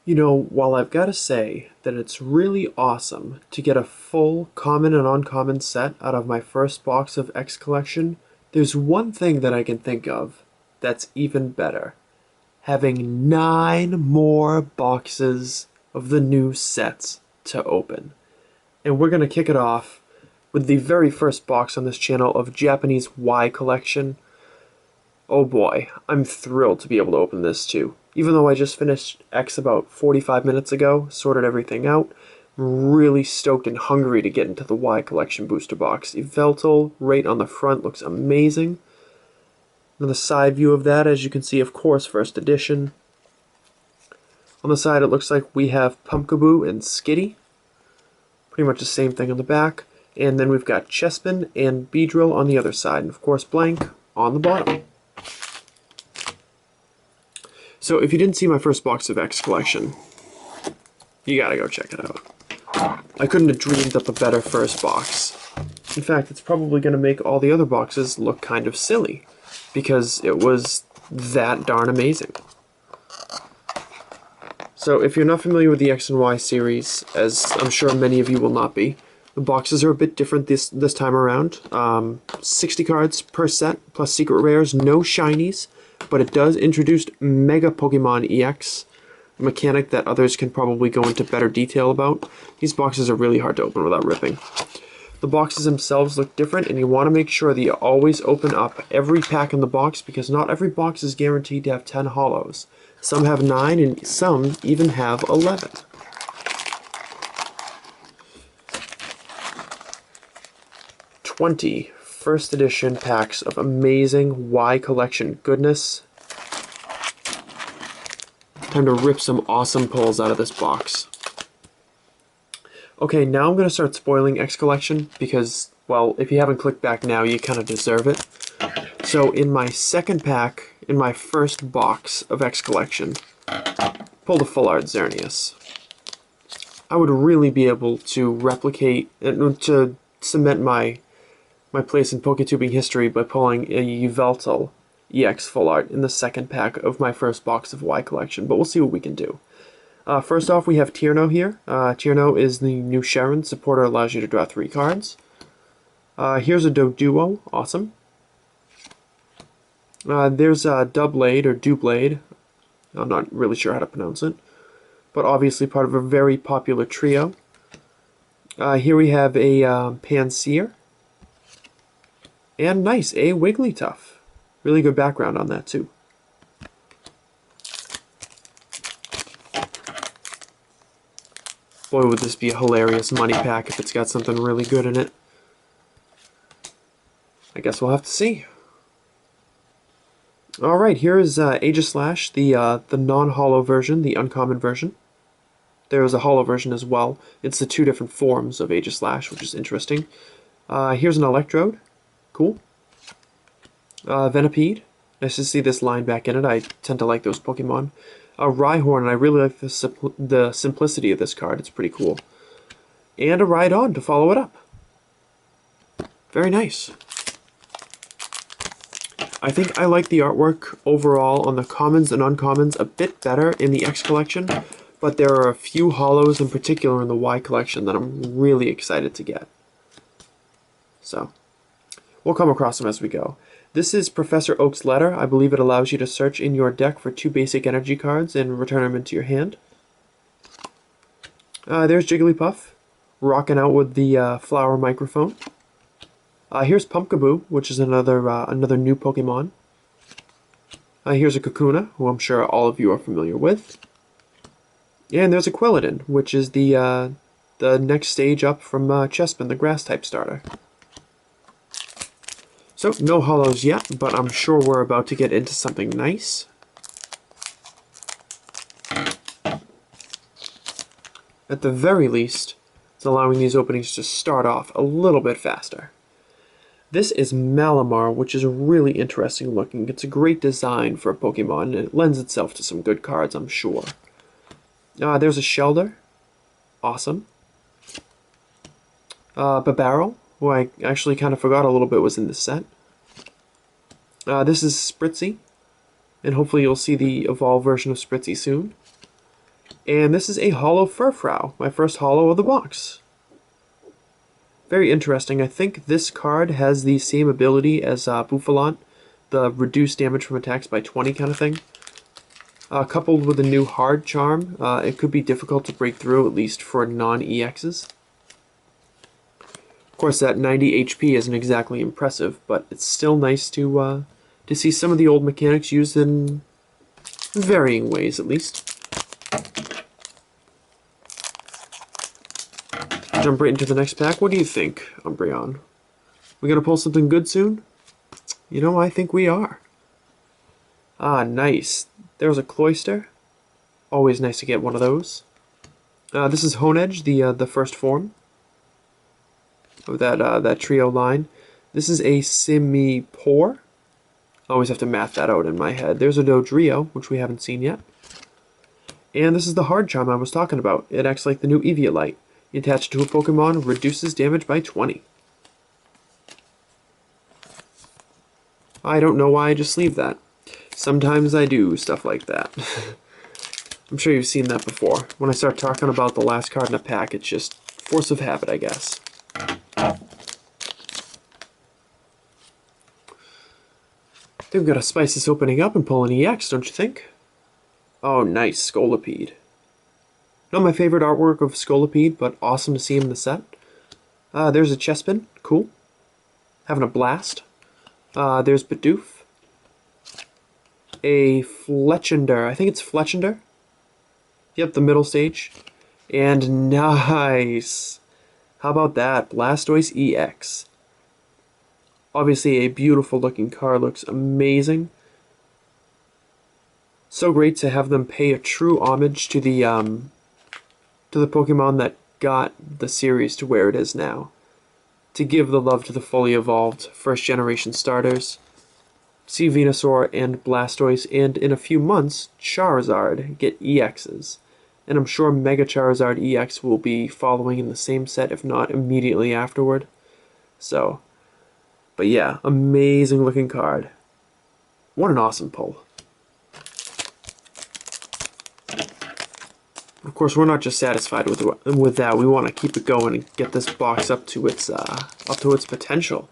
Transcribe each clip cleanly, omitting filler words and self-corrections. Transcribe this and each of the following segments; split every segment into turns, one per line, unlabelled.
You know, while I've got to say that it's really awesome to get a full common and uncommon set out of my first box of X collection, there's one thing that I can think of that's even better. Having 9 more boxes of the new sets to open. And we're going to kick it off with the very first box on this channel of Japanese Y collection. Oh boy, I'm thrilled to be able to open this too. Even though I just finished X about 45 minutes ago, sorted everything out, I'm really stoked and hungry to get into the Y collection booster box. Yveltal right on the front looks amazing. On the side view of that, as you can see, of course, first edition. On the side, it looks like we have Pumpkaboo and Skitty. Pretty much the same thing on the back. And then we've got Chespin and Beedrill on the other side, and of course blank on the bottom. So if you didn't see my first box of X collection, you gotta go check it out. I couldn't have dreamed up a better first box. In fact, it's probably gonna make all the other boxes look kind of silly, because it was that darn amazing. So if you're not familiar with the X and Y series, as I'm sure many of you will not be, the boxes are a bit different this time around. 60 cards per set, plus secret rares, no shinies, but it does introduce Mega Pokemon EX, a mechanic that others can probably go into better detail about. These boxes are really hard to open without ripping. The boxes themselves look different, and you want to make sure that you always open up every pack in the box, because not every box is guaranteed to have 10 holos. Some have 9, and some even have 11. First edition packs of amazing Y collection goodness. Time to rip some awesome pulls out of this box. Okay, now I'm going to start spoiling X collection because, well, if you haven't clicked back now, you kind of deserve it. So in my second pack, in my first box of X collection, pulled a full art Xerneas. I would really be able to replicate, to cement my place in Poketubing history by pulling a Yveltal EX full art in the second pack of my first box of Y collection, but we'll see what we can do. First off, we have Tierno here. Tierno is the new Sharon. Supporter allows you to draw 3 cards. Here's a Doduo. Awesome. There's a Doublade or Doublade. I'm not really sure how to pronounce it, but obviously part of a very popular trio. Here we have a Panseer. And nice, a Wigglytuff. Really good background on that too. Boy, would this be a hilarious money pack if it's got something really good in it. I guess we'll have to see. Alright, here is Aegislash, the non-holo version, the uncommon version. There is a holo version as well. It's the 2 different forms of Aegislash, which is interesting. Here's an Electrode. Cool. Venipede. Nice to see this line back in it. I tend to like those Pokemon. Rhyhorn, and I really like the simplicity of this card. It's pretty cool. And a Rhydon to follow it up. Very nice. I think I like the artwork overall on the commons and uncommons a bit better in the X collection, but there are a few holos in particular in the Y collection that I'm really excited to get. So, we'll come across them as we go. This is Professor Oak's letter. I believe it allows you to search in your deck for 2 basic energy cards and return them into your hand. There's Jigglypuff, rocking out with the flower microphone. Here's Pumpkaboo, which is another new Pokemon. Here's a Kakuna, who I'm sure all of you are familiar with. And there's a Quilladin, which is the next stage up from Chespin, the Grass-type starter. So, no holos yet, but I'm sure we're about to get into something nice. At the very least, it's allowing these openings to start off a little bit faster. This is Malamar, which is really interesting looking. It's a great design for a Pokemon, and it lends itself to some good cards, I'm sure. There's a Shelder. Awesome. Babarrel, who I actually kind of forgot a little bit was in this set. This is Spritzy, and hopefully you'll see the evolved version of Spritzy soon. And this is a Holo Furfrou, my first Holo of the box. Very interesting. I think this card has the same ability as Buffalant, the reduce damage from attacks by 20 kind of thing. Coupled with a new hard charm, it could be difficult to break through, at least for non-EXs. Of course, that 90 HP isn't exactly impressive, but it's still nice to see some of the old mechanics used in varying ways, at least. Jump right into the next pack. What do you think, Umbreon? We gonna pull something good soon? You know, I think we are. Ah, nice. There's a Cloyster. Always nice to get one of those. This is Honedge, the first form of that trio line. This is a Simipour. I always have to math that out in my head. There's a Dodrio, which we haven't seen yet. And this is the hard charm I was talking about. It acts like the new Eviolite. You attach it to a Pokemon, reduces damage by 20. I don't know why I just leave that. Sometimes I do stuff like that. I'm sure you've seen that before. When I start talking about the last card in a pack, it's just force of habit, I guess. I think we've got to spice this opening up and pull an EX, don't you think? Oh, nice, Scolipede. Not my favorite artwork of Scolipede, but awesome to see him in the set. There's a Chespin, cool. Having a blast. There's Bidoof. A Fletchinder, I think it's Fletchinder. Yep, the middle stage. And nice. How about that? Blastoise EX. Obviously a beautiful looking card, looks amazing. So great to have them pay a true homage to the Pokemon that got the series to where it is now. To give the love to the fully evolved first generation starters. See Venusaur and Blastoise, and in a few months, Charizard get EXs. And I'm sure Mega Charizard EX will be following in the same set, if not immediately afterward. So, but yeah, amazing looking card. What an awesome pull. Of course, we're not just satisfied with that. We want to keep it going and get this box up to its potential.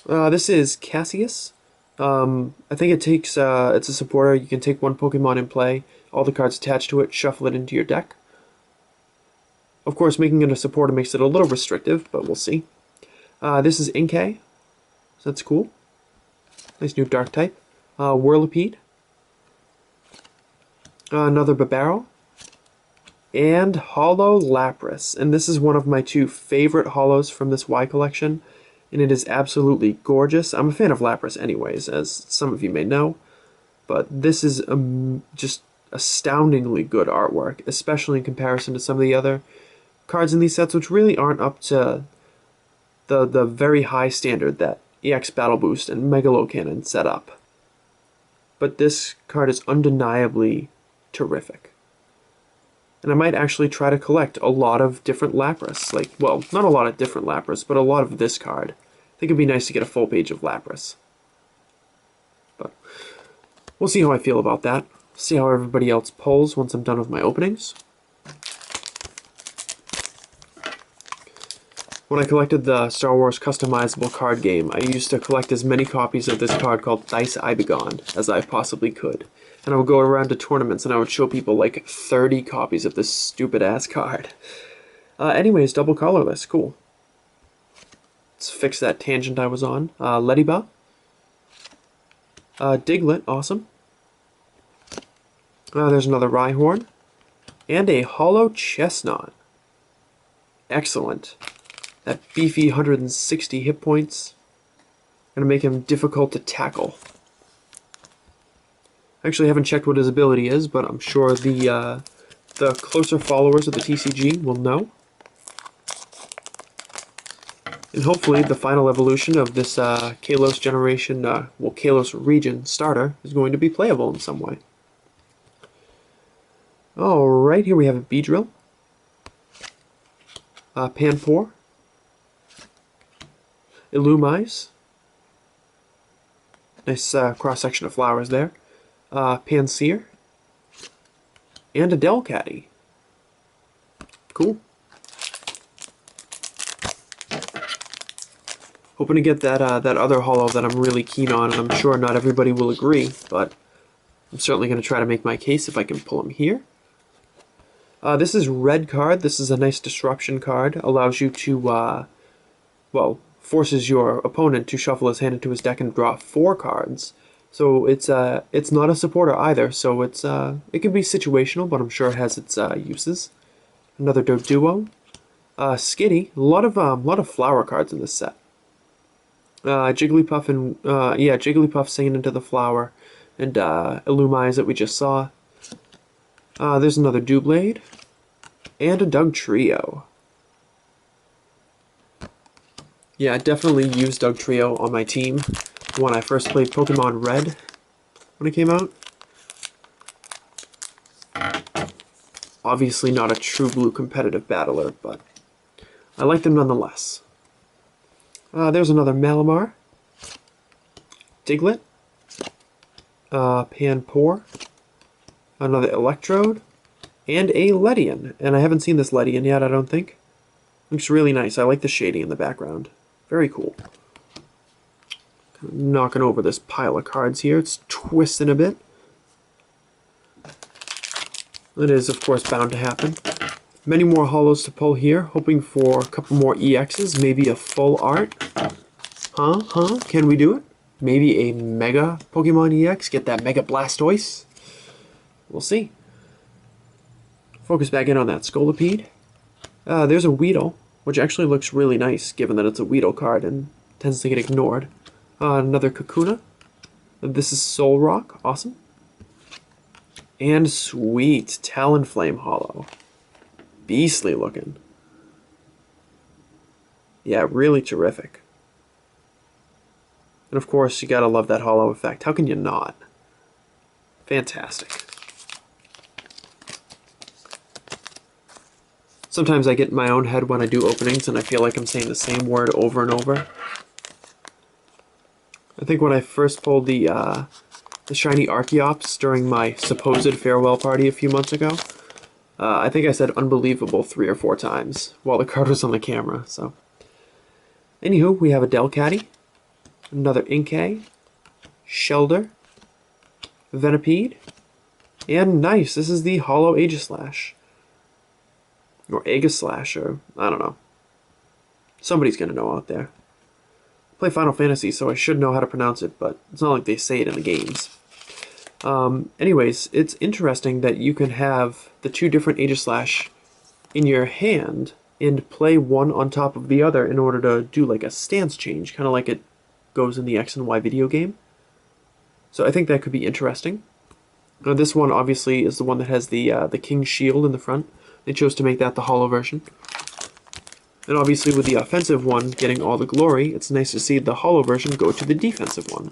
This is Cassius. I think it takes it's a supporter. You can take one Pokemon in play, all the cards attached to it, shuffle it into your deck. Of course, making it a supporter makes it a little restrictive, but we'll see. This is Inkay, so that's cool. Nice new Dark type. Whirlipede. Another Babaro. And Holo Lapras. And this is one of my two favorite holos from this Y collection. And it is absolutely gorgeous. I'm a fan of Lapras anyways, as some of you may know. But this is just astoundingly good artwork, especially in comparison to some of the other cards in these sets, which really aren't up to the very high standard that EX Battle Boost and Megalocannon set up. But this card is undeniably terrific. And I might actually try to collect a lot of different Lapras. Like, well, not a lot of different Lapras, but a lot of this card. I think it'd be nice to get a full page of Lapras. But we'll see how I feel about that. See how everybody else pulls once I'm done with my openings. When I collected the Star Wars customizable card game, I used to collect as many copies of this card called Dice Ibegon as I possibly could. And I would go around to tournaments and I would show people like 30 copies of this stupid ass card. Anyways, double colorless, cool. Let's fix that tangent I was on. Lediba. Diglett, awesome. There's another Rhyhorn. And a Holo Chestnut. Excellent. That beefy 160 hit points. Gonna make him difficult to tackle. I actually haven't checked what his ability is, but I'm sure the closer followers of the TCG will know. And hopefully the final evolution of this Kalos generation, Kalos region starter is going to be playable in some way. Alright, here we have a Beedrill. Panpour. Illumise. Nice cross-section of flowers there. Panseer, and a Delcatty. Cool. Hoping to get that other holo that I'm really keen on, and I'm sure not everybody will agree, but I'm certainly going to try to make my case if I can pull him here. This is red card. This is a nice disruption card. Allows you to, well, forces your opponent to shuffle his hand into his deck and draw 4 cards. So it's not a supporter either, so it can be situational, but I'm sure it has its uses. Another Doduo. Skitty. A lot of flower cards in this set. Jigglypuff and Jigglypuff singing into the flower, and Illumise that we just saw. There's another Doublade, and a Dugtrio. Yeah, I definitely used Dugtrio on my team when I first played Pokemon Red when it came out. Obviously not a true blue competitive battler, but I like them nonetheless. There's another Malamar, Diglett, Panpour, another Electrode, and a Ledian. And I haven't seen this Ledian yet, I don't think. Looks really nice. I like the shading in the background. Very cool. Knocking over this pile of cards here. It's twisting a bit. It is, of course, bound to happen. Many more holos to pull here. Hoping for a couple more EXs. Maybe a full art. Can we do it? Maybe a Mega Pokemon EX. Get that Mega Blastoise. We'll see. Focus back in on that Scolipede. There's a Weedle, which actually looks really nice, given that it's a Weedle card and tends to get ignored. Another Kakuna. This is Solrock. Awesome. And sweet Talonflame holo. Beastly looking. Yeah, really terrific. And of course, you gotta love that holo effect. How can you not? Fantastic. Sometimes I get in my own head when I do openings and I feel like I'm saying the same word over and over. I think when I first pulled the shiny Archeops during my supposed farewell party a few months ago, I think I said unbelievable 3 or 4 times while the card was on the camera. So, anywho, we have a Delcatty, another Inkay, Shelder, Venipede, and nice, this is the Holo Aegislash. Or Aegislash, or I don't know. Somebody's gonna know out there. I play Final Fantasy, so I should know how to pronounce it, but it's not like they say it in the games. Anyways, it's interesting that you can have the 2 different Aegislash in your hand and play one on top of the other in order to do like a stance change, kind of like it goes in the X and Y video game. So I think that could be interesting. This one obviously is the one that has the King's Shield in the front. They chose to make that the holo version. And obviously with the offensive one getting all the glory, it's nice to see the holo version go to the defensive one.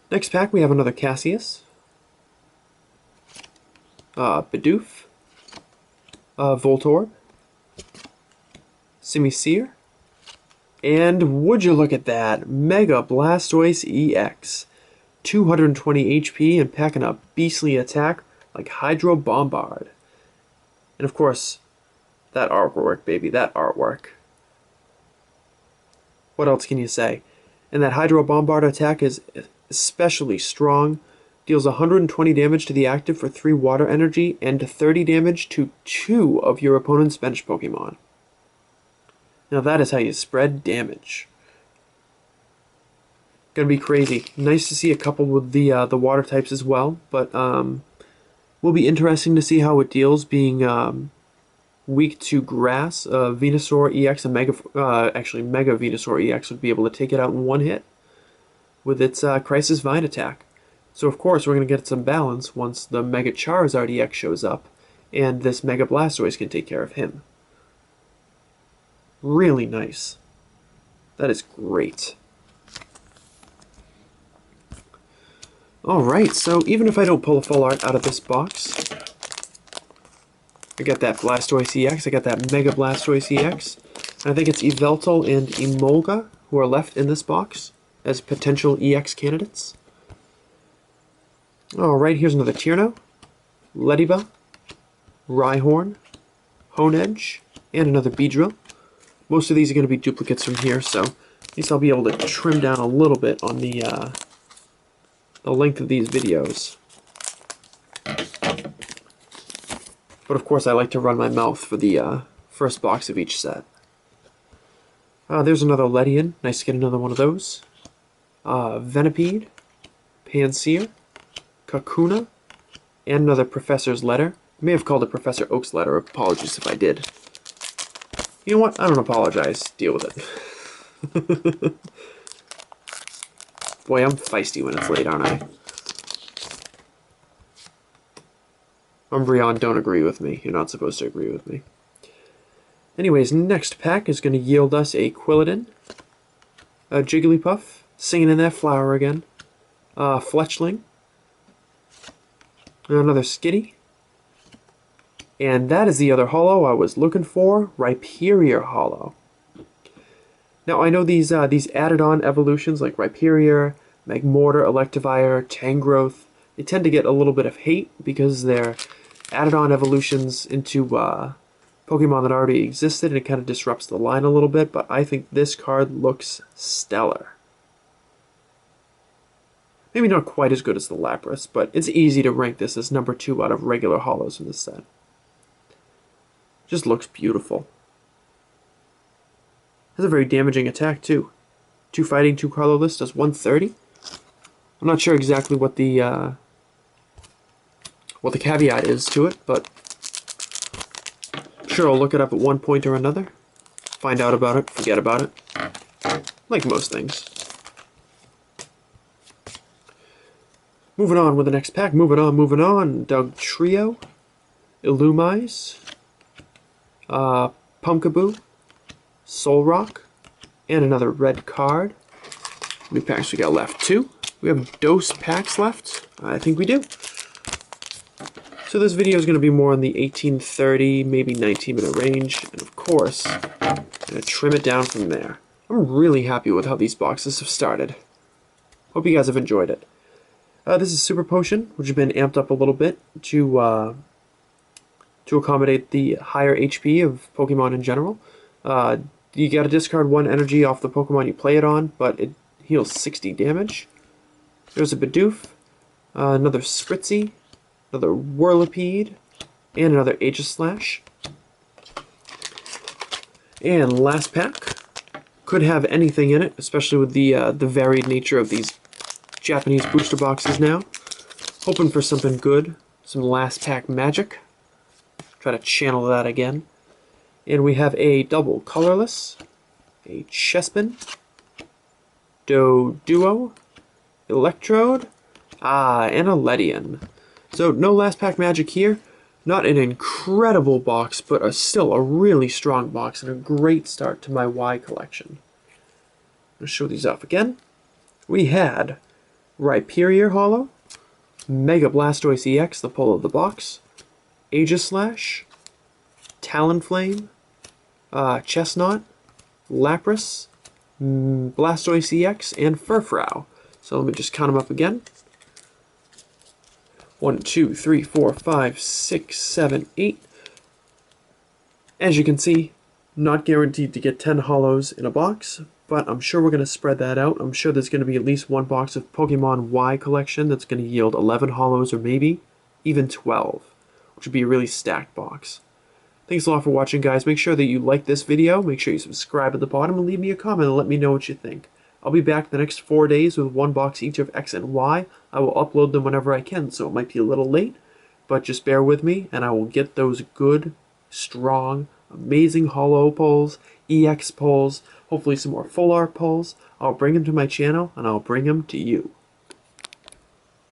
Next pack we have another Cassius, Bidoof, Voltorb, Simisear, and would you look at that, Mega Blastoise EX. 220 HP and packing a beastly attack like Hydro Bombard. And of course, that artwork, baby, that artwork. What else can you say? And that Hydro Bombard attack is especially strong. Deals 120 damage to the active for 3 water energy and 30 damage to 2 of your opponent's bench Pokemon. Now that is how you spread damage. Gonna be crazy. Nice to see a couple with the water types as well, but will be interesting to see how it deals being weak to grass. Venusaur EX and Mega Venusaur EX would be able to take it out in one hit with its Crisis Vine attack. So of course we're gonna get some balance once the Mega Charizard EX shows up, and this Mega Blastoise can take care of him. Really nice. That is great. Alright, so even if I don't pull a full art out of this box, I got that Blastoise EX, I got that Mega Blastoise EX, I think it's Yveltal and Emolga who are left in this box as potential EX candidates. Alright, here's another Tierno, Leddyba, Rhyhorn, Honedge, and another Beedrill. Most of these are going to be duplicates from here, so at least I'll be able to trim down a little bit on the length of these videos. But of course I like to run my mouth for the first box of each set. There's another Ledian, nice to get another one of those. Venipede, Pansear, Kakuna, and another Professor's Letter. I may have called it Professor Oak's Letter, apologies if I did. You know what, I don't apologize, deal with it. Boy, I'm feisty when it's late, aren't I? Umbreon, don't agree with me. You're not supposed to agree with me. Anyways, next pack is going to yield us a Quilladin, a Jigglypuff, singing in that flower again, Fletchling, another Skitty, and that is the other holo I was looking for, Rhyperior holo. Now I know these added-on evolutions like Rhyperior, Magmortar, Electivire, Tangrowth, they tend to get a little bit of hate because they're added-on evolutions into Pokemon that already existed, and it kind of disrupts the line a little bit, but I think this card looks stellar. Maybe not quite as good as the Lapras, but it's easy to rank this as number 2 out of regular holos in this set. Just looks beautiful. Has a very damaging attack too. 2 fighting, 2 colorless, does 130. I'm not sure exactly what the caveat is to it, but sure I'll look it up at one point or another. Find out about it, forget about it. Like most things. Moving on with the next pack, moving on. Doug Trio, Illumise, Pumpkaboo, Solrock, and another red card. How many packs we got left? 2. We have dose packs left. I think we do. So this video is going to be more in the 18-30, maybe 19-minute range, and of course, I'm going to trim it down from there. I'm really happy with how these boxes have started. Hope you guys have enjoyed it. This is Super Potion, which has been amped up a little bit to accommodate the higher HP of Pokemon in general. You got to discard 1 energy off the Pokemon you play it on, but it heals 60 damage. There's a Bidoof, another Spritzee, another Whirlipede, and another Aegislash. And last pack could have anything in it, especially with the varied nature of these Japanese booster boxes now. Hoping for something good, some last pack magic. Try to channel that again. And we have a double colorless, a Chespin, Doduo, Electrode, and a Ledian. So no last pack magic here. Not an incredible box, but still a really strong box and a great start to my Y collection. I'll show these off again. We had Rhyperior holo, Mega Blastoise EX, the pull of the box, Aegislash, Talonflame, Chestnut, Lapras, Blastoise EX, and Furfrou. So let me just count them up again. 1, 2, 3, 4, 5, 6, 7, 8. As you can see, not guaranteed to get 10 holos in a box, but I'm sure we're going to spread that out. I'm sure there's going to be at least 1 box of Pokemon Y collection that's going to yield 11 holos or maybe even 12, which would be a really stacked box. Thanks a lot for watching, guys. Make sure that you like this video, make sure you subscribe at the bottom, and leave me a comment and let me know what you think. I'll be back the next 4 days with 1 box each of X and Y. I will upload them whenever I can, so it might be a little late, but just bear with me, and I will get those good, strong, amazing holo pulls, EX pulls, hopefully some more full art pulls. I'll bring them to my channel, and I'll bring them to you.